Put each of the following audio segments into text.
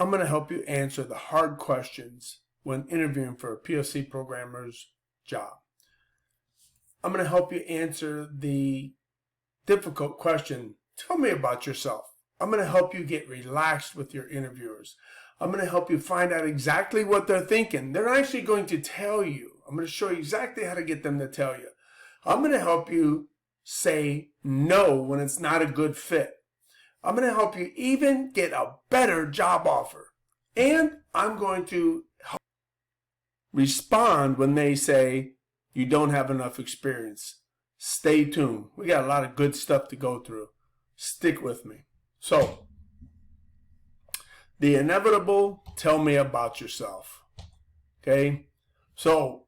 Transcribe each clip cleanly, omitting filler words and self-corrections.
I'm going to help you answer the hard questions when interviewing for a PLC programmer's job. I'm going to help you answer the difficult question, tell me about yourself. I'm going to help you get relaxed with your interviewers. I'm going to help you find out exactly what they're thinking. They're actually going to tell you. I'm going to show you exactly how to get them to tell you. I'm going to help you say no when it's not a good fit. I'm going to help you even get a better job offer. And I'm going to help respond when they say you don't have enough experience. Stay tuned. We got a lot of good stuff to go through. Stick with me. So, the inevitable, tell me about yourself. Okay? So,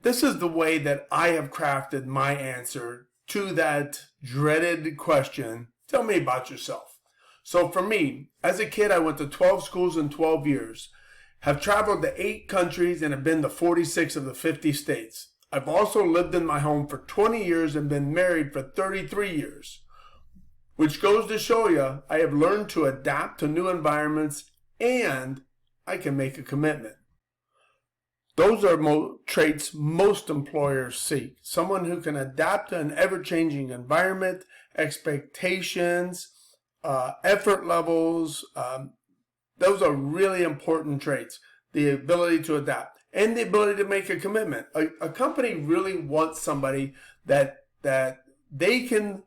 this is the way that I have crafted my answer to that dreaded question, tell me about yourself. So for me, as a kid, I went to 12 schools in 12 years, have traveled to 8 countries, and have been to 46 of the 50 states. I've also lived in my home for 20 years and been married for 33 years, which goes to show you I have learned to adapt to new environments and I can make a commitment. Those are traits most employers seek. Someone who can adapt to an ever-changing environment, expectations, effort levels. Those are really important traits. The ability to adapt and the ability to make a commitment. A company really wants somebody that they can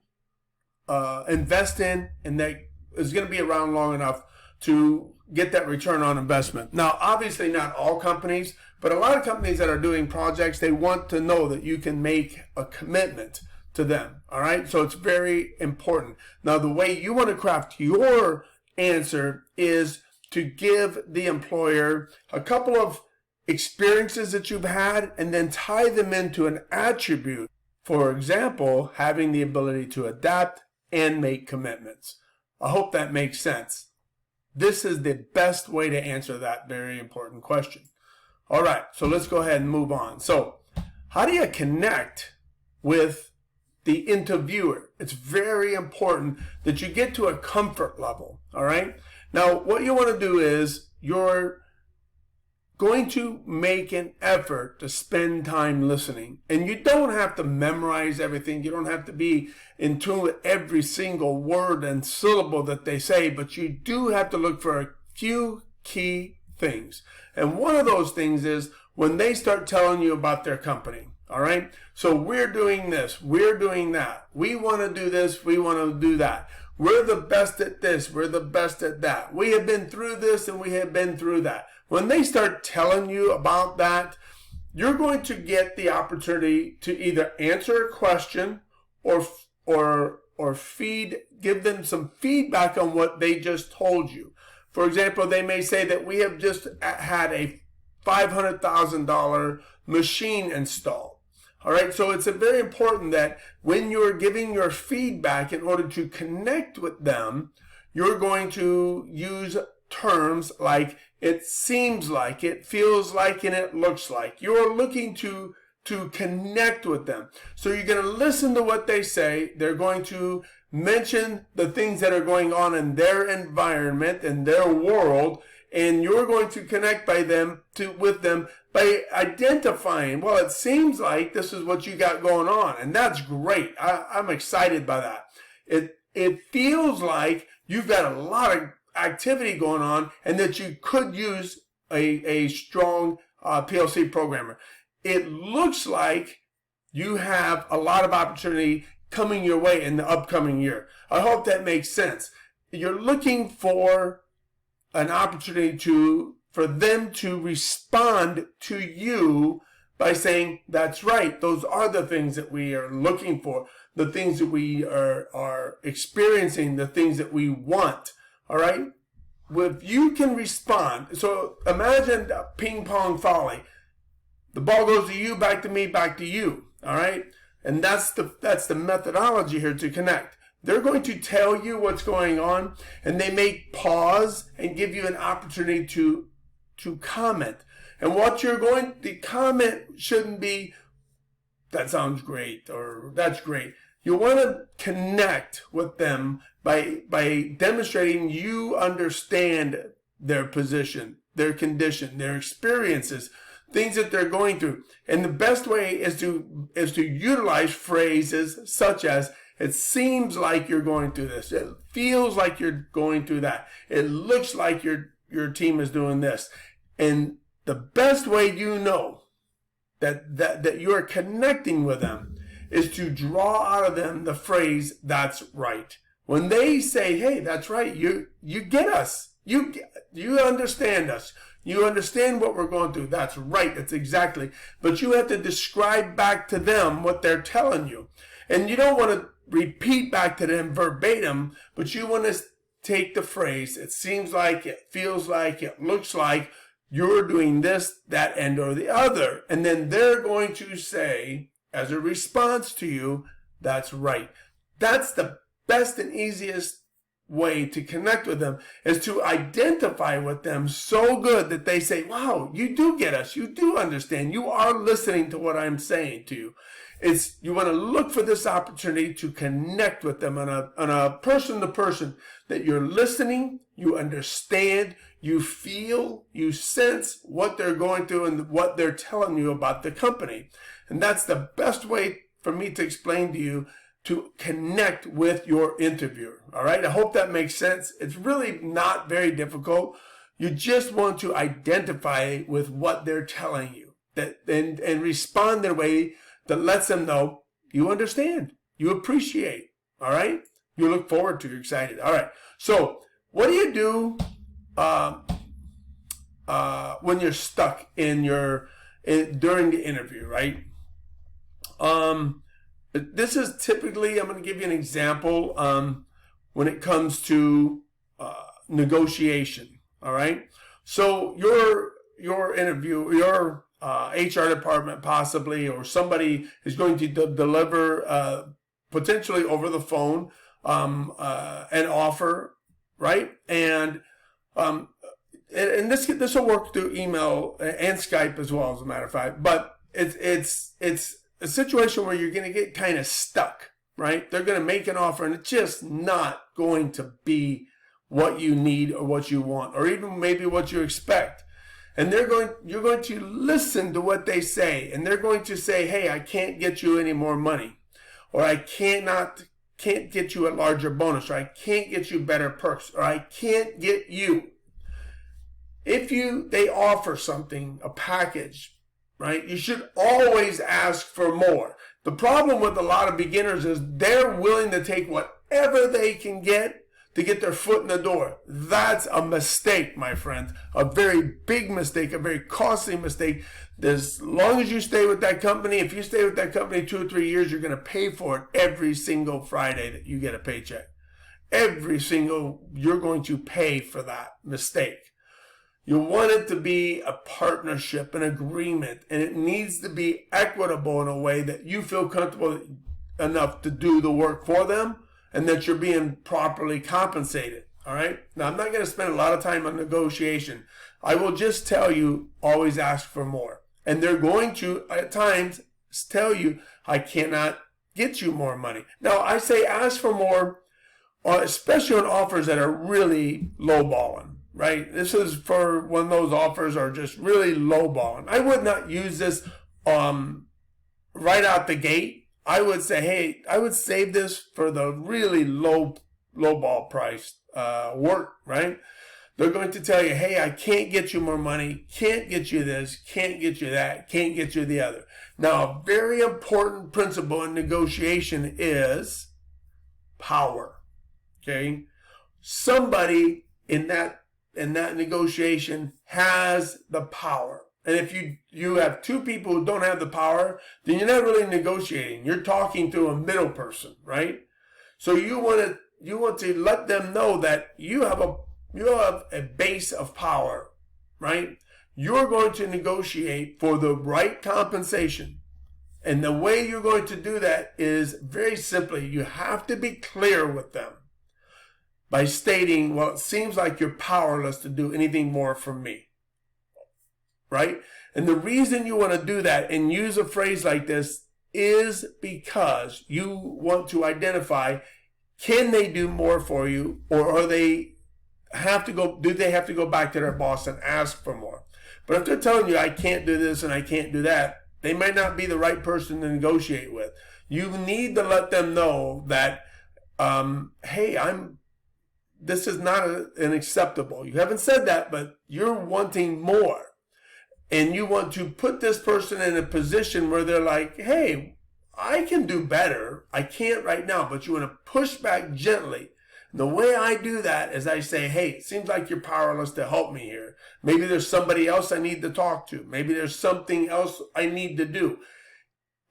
invest in and that is going to be around long enough to get that return on investment. Now, obviously not all companies, but a lot of companies that are doing projects, they want to know that you can make a commitment to them. All right. So it's very important. Now, the way you want to craft your answer is to give the employer a couple of experiences that you've had and then tie them into an attribute. For example, having the ability to adapt and make commitments. I hope that makes sense. This is the best way to answer that very important question. All right, so let's go ahead and move on. So, how do you connect with the interviewer? It's very important that you get to a comfort level, all right? Now, what you want to do is you're going to make an effort to spend time listening. And you don't have to memorize everything. You don't have to be in tune with every single word and syllable that they say, but you do have to look for a few key things. And one of those things is when they start telling you about their company. All right. So we're doing this. We're doing that. We want to do this. We want to do that. We're the best at this. We're the best at that. We have been through this and we have been through that. When they start telling you about that, you're going to get the opportunity to either answer a question or give them some feedback on what they just told you. For example, they may say that we have just had a $500,000 machine installed. All right, so it's very important that when you're giving your feedback, in order to connect with them, you're going to use terms like it seems like, it feels like, and it looks like. You're looking to connect with them. So you're going to listen to what they say. They're going to mention the things that are going on in their environment, in their world, and you're going to connect with them by identifying, well, it seems like this is what you got going on, and that's great. I'm excited by that. It feels like you've got a lot of activity going on and that you could use a strong PLC programmer. It looks like you have a lot of opportunity coming your way in the upcoming year. I hope that makes sense. You're looking for an opportunity for them to respond to you by saying, that's right, those are the things that we are looking for, the things that we are experiencing, the things that we want. All right? If you can respond, so imagine a ping pong volley. The ball goes to you, back to me, back to you. All right? And that's the methodology here to connect. They're going to tell you what's going on, and they may pause and give you an opportunity to comment. And the comment shouldn't be, that sounds great, or that's great. You want to connect with them by demonstrating you understand their position, their condition, their experiences, things that they're going through. And the best way is to utilize phrases such as, it seems like you're going through this. It feels like you're going through that. It looks like your team is doing this. And the best way you know that you are connecting with them is to draw out of them the phrase, that's right. When they say, hey, that's right, you get us. You understand us. You understand what we're going through. That's right. That's exactly. But you have to describe back to them what they're telling you. And you don't want to repeat back to them verbatim, but you want to take the phrase, it seems like, it feels like, it looks like, you're doing this, that, and or the other. And then they're going to say, as a response to you, that's right. That's the best and easiest way to connect with them, is to identify with them so good that they say, wow, you do get us. You do understand. You are listening to what I'm saying to you. You want to look for this opportunity to connect with them on a person to person, that you're listening, you understand, you feel, you sense what they're going through and what they're telling you about the company. And that's the best way for me to explain to you to connect with your interviewer. All right. I hope that makes sense. It's really not very difficult. You just want to identify with what they're telling you and respond in a way that lets them know you understand, you appreciate. All right. You look forward to, you're excited. All right. So what do you do when you're stuck during the interview, right? This is typically, I'm going to give you an example when it comes to negotiation. All right. So your interview, your HR department possibly, or somebody is going to deliver potentially over the phone an offer, right? And this will work through email and Skype as well, as a matter of fact. But it's a situation where you're going to get kind of stuck, right? They're going to make an offer and it's just not going to be what you need or what you want, or even maybe what you expect. And you're going to listen to what they say, and they're going to say, hey, I can't get you any more money, or I can't get you a larger bonus, or I can't get you better perks, or I can't get you. If they offer something, a package, right, you should always ask for more. The problem with a lot of beginners is they're willing to take whatever they can get to get their foot in the door. That's a mistake, my friends. A very big mistake, a very costly mistake. As long as you stay with that company, if you stay with that company 2 or 3 years, you're going to pay for it every single Friday that you get a paycheck. You're going to pay for that mistake. You want it to be a partnership, an agreement, and it needs to be equitable in a way that you feel comfortable enough to do the work for them, and that you're being properly compensated. All right. Now, I'm not going to spend a lot of time on negotiation. I will just tell you, always ask for more. And they're going to, at times, tell you, I cannot get you more money. Now, I say ask for more, especially on offers that are really lowballing, right? This is for when those offers are just really lowballing. I would not use this right out the gate. I would say, hey, I would save this for the really lowball price work, right? They're going to tell you, hey, I can't get you more money, can't get you this, can't get you that, can't get you the other. Now, a very important principle in negotiation is power, okay? Somebody in that negotiation has the power. And if you have two people who don't have the power, then you're not really negotiating. You're talking to a middle person, right? So you want to let them know that you have a base of power, right? You're going to negotiate for the right compensation. And the way you're going to do that is very simply, you have to be clear with them by stating, well, it seems like you're powerless to do anything more for me. Right? And the reason you want to do that and use a phrase like this is because you want to identify, can they do more for you, or do they have to go back to their boss and ask for more? But if they're telling you, I can't do this and I can't do that, they might not be the right person to negotiate with. You need to let them know that, hey, this is not an acceptable. You haven't said that, but you're wanting more. And you want to put this person in a position where they're like, hey, I can do better. I can't right now, but you want to push back gently. And the way I do that is I say, hey, it seems like you're powerless to help me here. Maybe there's somebody else I need to talk to. Maybe there's something else I need to do.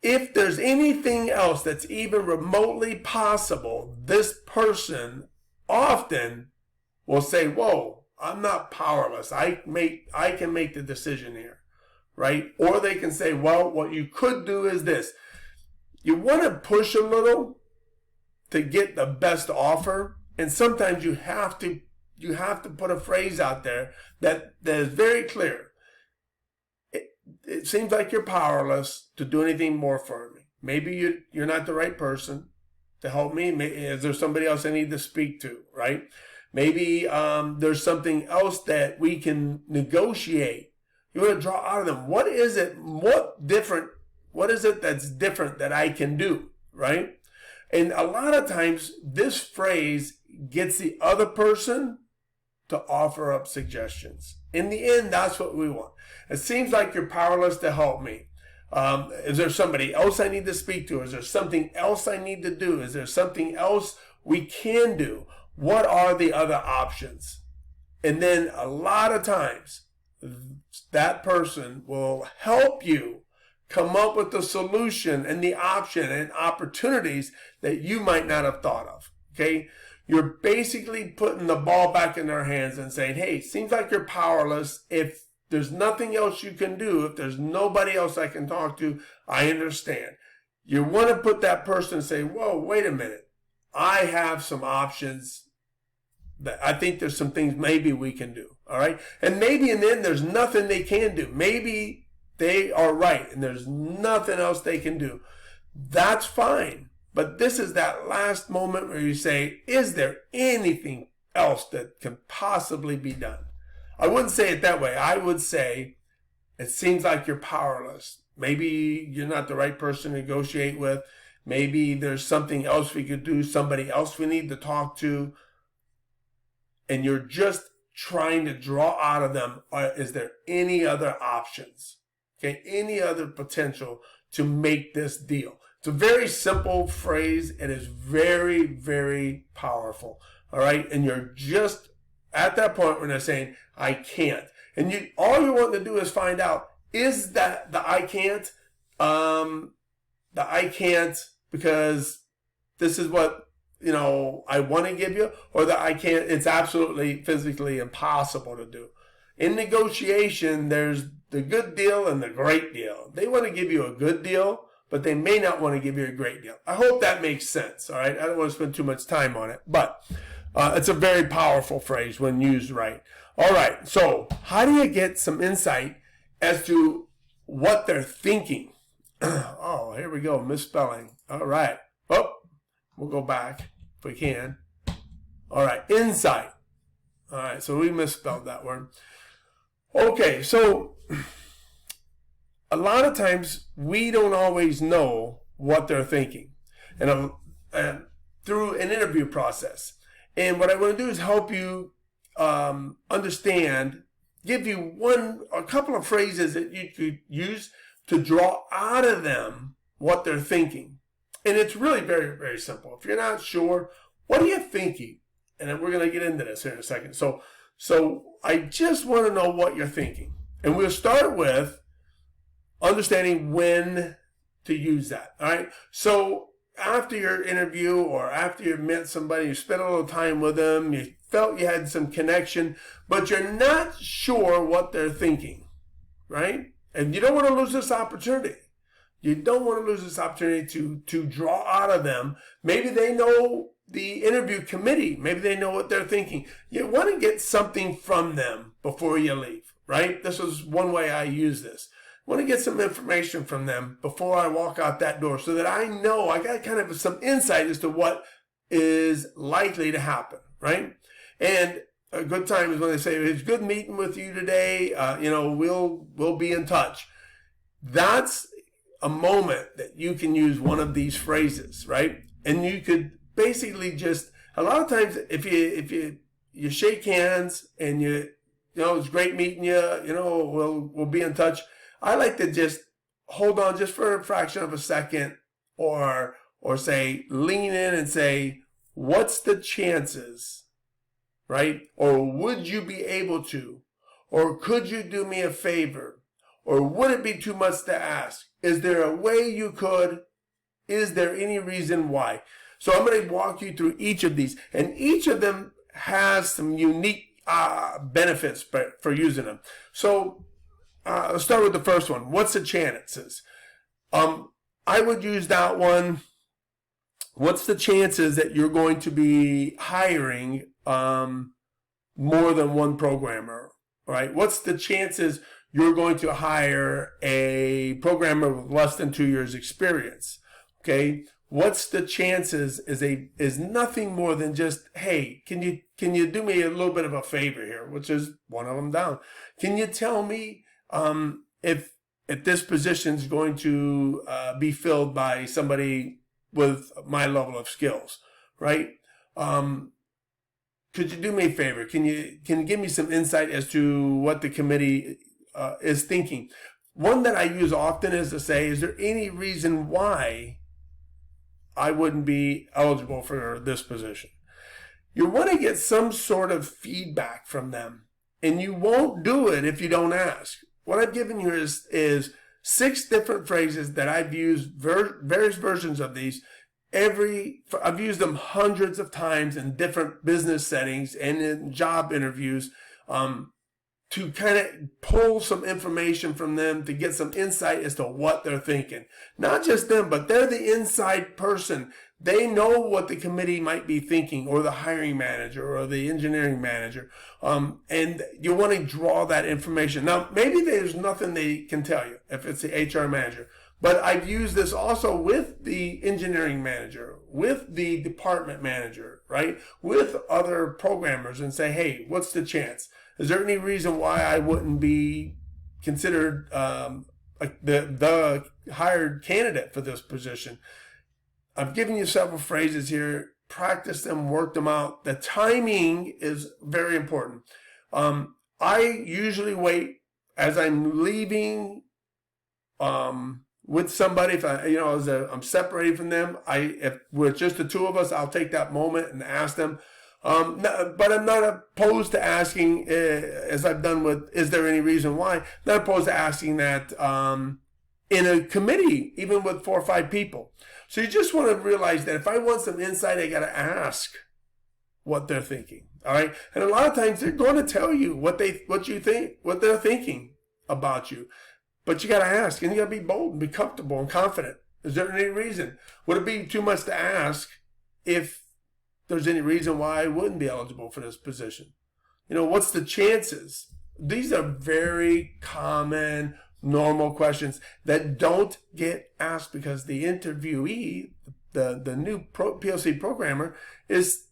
If there's anything else that's even remotely possible, this person often will say, whoa, I'm not powerless. I can make the decision here, right? Or they can say, well, what you could do is this. You want to push a little to get the best offer, and sometimes you have to put a phrase out there that is very clear. It seems like you're powerless to do anything more for me. Maybe you're not the right person to help me. Is there somebody else I need to speak to, right? Maybe there's something else that we can negotiate. You want to draw out of them. What is it? What is it that's different that I can do, right? And a lot of times this phrase gets the other person to offer up suggestions. In the end, that's what we want. It seems like you're powerless to help me. Is there somebody else I need to speak to? Is there something else I need to do? Is there something else we can do? What are the other options? And then a lot of times, that person will help you come up with the solution and the option and opportunities that you might not have thought of. Okay? You're basically putting the ball back in their hands and saying, hey, seems like you're powerless. If there's nothing else you can do, if there's nobody else I can talk to, I understand. You want to put that person and say, whoa, wait a minute. I have some options. I think there's some things maybe we can do. All right. And maybe in the end, there's nothing they can do. Maybe they are right and there's nothing else they can do. That's fine. But this is that last moment where you say, is there anything else that can possibly be done? I wouldn't say it that way. I would say, it seems like you're powerless. Maybe you're not the right person to negotiate with. Maybe there's something else we could do, somebody else we need to talk to. And you're just trying to draw out of them, is there any other options? Okay, any other potential to make this deal? It's a very simple phrase. It is very, very powerful. All right, and you're just at that point when they're saying, I can't. And all you want to do is find out, is that the I can't? The I can't because this is what, I want to give you, or that I can't, it's absolutely physically impossible to do. In negotiation, there's the good deal and the great deal. They want to give you a good deal, but they may not want to give you a great deal. I hope that makes sense, all right? I don't want to spend too much time on it, but it's a very powerful phrase when used right. All right, so how do you get some insight as to what they're thinking? Oh, here we go, misspelling. All right. Oh, we'll go back if we can. All right, insight. All right, so we misspelled that word. Okay, so a lot of times we don't always know what they're thinking, and through an interview process. And what I want to do is help you understand, give you a couple of phrases that you could use to draw out of them what they're thinking. And it's really very, very simple. If you're not sure, what are you thinking? And then we're going to get into this here in a second. So I just want to know what you're thinking. And we'll start with understanding when to use that. All right. So after your interview or after you met somebody, you spent a little time with them, you felt you had some connection, but you're not sure what they're thinking, right? And you don't want to lose this opportunity. You don't want to lose this opportunity to draw out of them. Maybe they know the interview committee. Maybe they know what they're thinking. You want to get something from them before you leave, right? This is one way I use this. want to get some information from them before I walk out that door so that I know I got kind of some insight as to what is likely to happen, right? And a good time is when they say, it's good meeting with you today. We'll be in touch. That's a moment that you can use one of these phrases, right? And you could basically just, a lot of times if you shake hands and it's great meeting you, we'll be in touch. I like to just hold on just for a fraction of a second or say, lean in and say, what's the chances, right? Or would you be able to? Or could you do me a favor? Or would it be too much to ask? Is there a way you could? Is there any reason why? So I'm going to walk you through each of these. And each of them has some unique benefits for using them. So let's start with the first one. What's the chances? I would use that one. What's the chances that you're going to be hiring more than one programmer, right? What's the chances you're going to hire a programmer with less than 2 years experience? Okay. What's the chances is nothing more than just, hey, can you do me a little bit of a favor here, which is one of them down. Can you tell me if this position is going to be filled by somebody with my level of skills, right? Could you do me a favor? Can you give me some insight as to what the committee is thinking? One that I use often is to say, is there any reason why I wouldn't be eligible for this position? You want to get some sort of feedback from them, and you won't do it if you don't ask. What I've given you is 6 different phrases that I've used, various versions of these. I've used them hundreds of times in different business settings and in job interviews to kind of pull some information from them to get some insight as to what they're thinking. Not just them, but they're the inside person. They know what the committee might be thinking, or the hiring manager or the engineering manager. And you want to draw that information. Now, maybe there's nothing they can tell you if it's the HR manager. But I've used this also with the engineering manager, with the department manager, right? With other programmers, and say, hey, what's the chance? Is there any reason why I wouldn't be considered the hired candidate for this position? I've given you several phrases here. Practice them, work them out. The timing is very important. I usually wait as I'm leaving with somebody. If I'm separating from them, if we're just the two of us, I'll take that moment and ask them. But I'm not opposed to asking, as I've done with, is there any reason why? Not opposed to asking that in a committee, even with 4 or 5 people. So you just want to realize that if I want some insight, I got to ask what they're thinking. All right, and a lot of times they're going to tell you what you think, what they're thinking about you. But you got to ask, and you got to be bold and be comfortable and confident. Is there any reason? Would it be too much to ask if there's any reason why I wouldn't be eligible for this position? What's the chances? These are very common, normal questions that don't get asked because the interviewee, the new PLC programmer, is,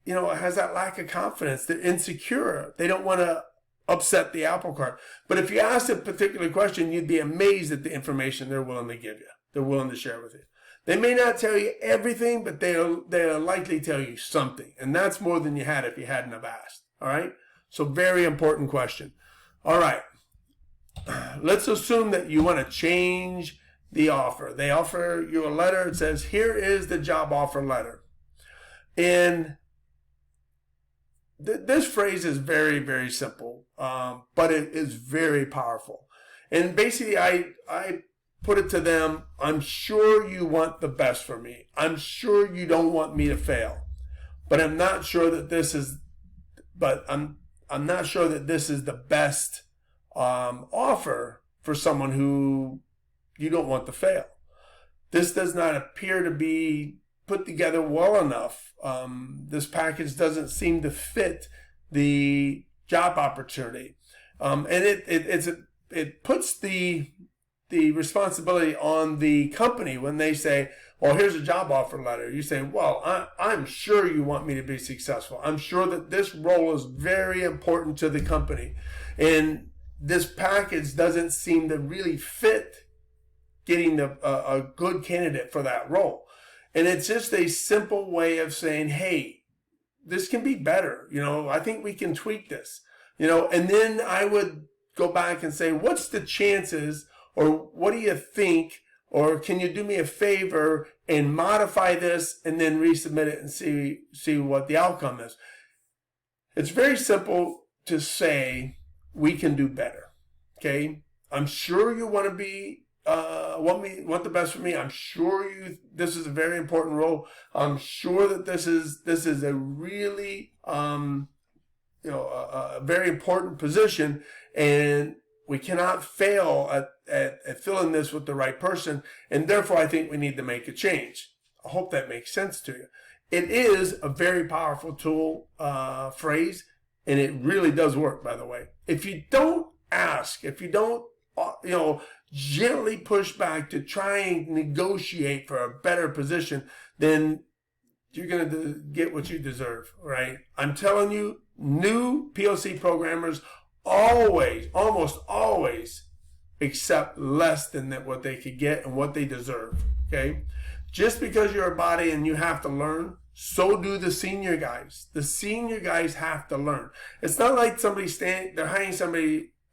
has that lack of confidence. They're insecure. They don't want to upset the apple cart. But if you ask a particular question, you'd be amazed at the information they're willing to give you. They're willing to share with you. They may not tell you everything, but they'll likely tell you something. And that's more than you had if you hadn't have asked. All right? So very important question. All right. Let's assume that you want to change the offer. They offer you a letter. It says, here is the job offer letter. And this phrase is very, very simple, but it is very powerful. And basically, I put it to them, I'm sure you want the best for me. I'm sure you don't want me to fail. But I'm not sure that this is the best offer for someone who you don't want to fail. This does not appear to be put together well enough. This package doesn't seem to fit the job opportunity, and it puts the the responsibility on the company when they say, well, here's a job offer letter. You say, well, I'm sure you want me to be successful. I'm sure that this role is very important to the company. And this package doesn't seem to really fit getting a good candidate for that role. And it's just a simple way of saying, hey, this can be better. I think we can tweak this. And then I would go back and say, what's the chances, or what do you think, or can you do me a favor and modify this and then resubmit it and see what the outcome is. It's very simple to say we can do better. Okay, I'm sure you want to be want the best for me. I'm sure this is a very important role. I'm sure that this is a really a very important position, and we cannot fail at filling this with the right person, and therefore I think we need to make a change. I hope that makes sense to you. It is a very powerful tool, phrase, and it really does work, by the way. If you don't ask, if you don't gently push back to try and negotiate for a better position, then you're going to get what you deserve, right? I'm telling you, new PLC programmers almost always accept less than what they could get and what they deserve, okay? Just because you're a body and you have to learn, so do the senior guys. The senior guys have to learn. It's not like they're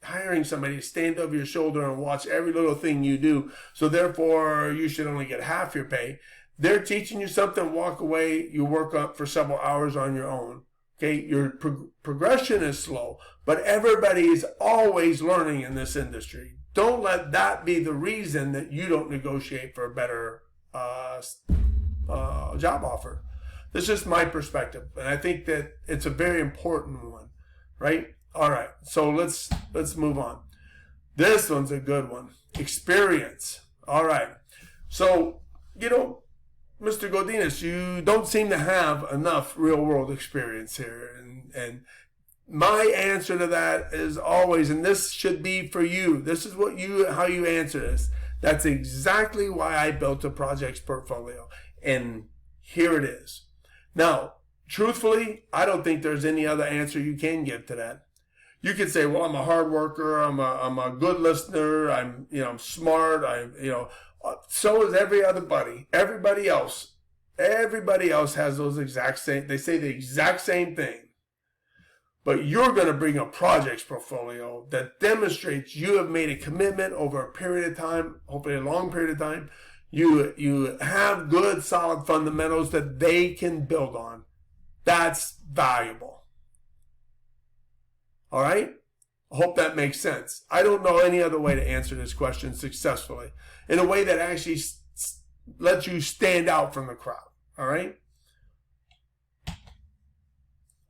hiring somebody to stand over your shoulder and watch every little thing you do, so therefore you should only get half your pay. They're teaching you something, walk away, you work up for several hours on your own. Okay, your progression is slow, but everybody is always learning in this industry. Don't let that be the reason that you don't negotiate for a better job offer. This is my perspective, and I think that it's a very important one, right? All right, so let's move on. This one's a good one. Experience. All right. So, Mr. Godinez, you don't seem to have enough real-world experience here. And my answer to that is always, and this should be for you, this is how you answer this. That's exactly why I built a projects portfolio. And here it is. Now, truthfully, I don't think there's any other answer you can give to that. You could say, well, I'm a hard worker, I'm a good listener, I'm smart, so is everybody. Everybody else has those exact same, they say the exact same thing. But you're going to bring a projects portfolio that demonstrates you have made a commitment over a period of time, hopefully a long period of time. You have good, solid fundamentals that they can build on. That's valuable. All right? I hope that makes sense. I don't know any other way to answer this question successfully in a way that actually lets you stand out from the crowd. All right?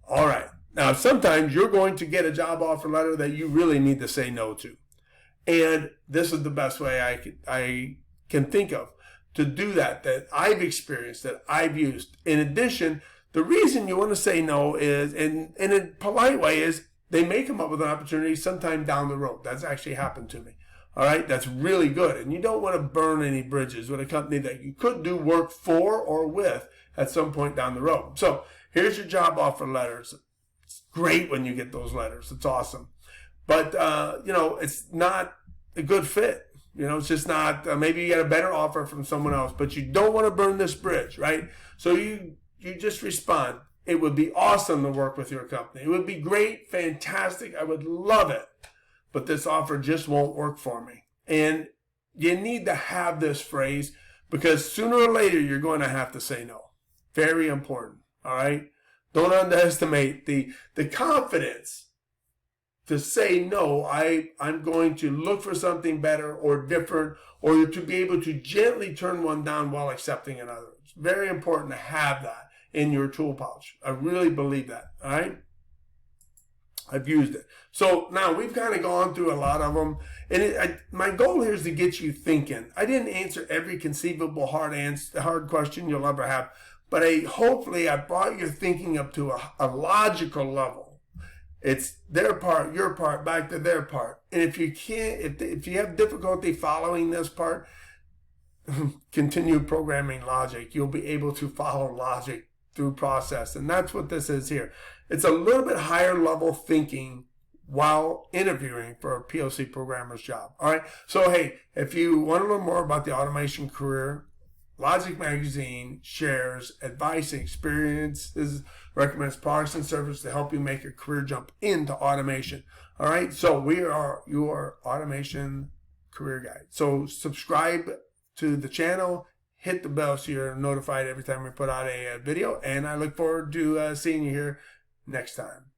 All right. Now, sometimes you're going to get a job offer letter that you really need to say no to. And this is the best way I can think of to do that I've experienced, that I've used. In addition, the reason you want to say no is, in a polite way, is they may come up with an opportunity sometime down the road. That's actually happened to me. All right, that's really good. And you don't want to burn any bridges with a company that you could do work for or with at some point down the road. So here's your job offer letters. It's great when you get those letters. It's awesome. But, it's not a good fit. It's just not, maybe you get a better offer from someone else, but you don't want to burn this bridge, right? So you just respond. It would be awesome to work with your company. It would be great, fantastic. I would love it. But this offer just won't work for me. And you need to have this phrase because sooner or later you're going to have to say no. Very important. All right? Don't underestimate the confidence to say no. I'm going to look for something better or different, or to be able to gently turn one down while accepting another. It's very important to have that in your tool pouch. I really believe that. All right? I've used it. So now we've kind of gone through a lot of them. And my goal here is to get you thinking. I didn't answer every conceivable hard question you'll ever have. But hopefully I brought your thinking up to a logical level. It's their part, your part, back to their part. And if you can't, if you have difficulty following this part, continue programming logic. You'll be able to follow logic through process. And that's what this is here. It's a little bit higher level thinking while interviewing for a PLC programmer's job. All right. So, hey, if you want to learn more about the automation career, Logic Magazine shares advice and experiences, recommends products and services to help you make a career jump into automation. All right. So we are your automation career guide. So subscribe to the channel, hit the bell so you're notified every time we put out a video. And I look forward to seeing you here next time.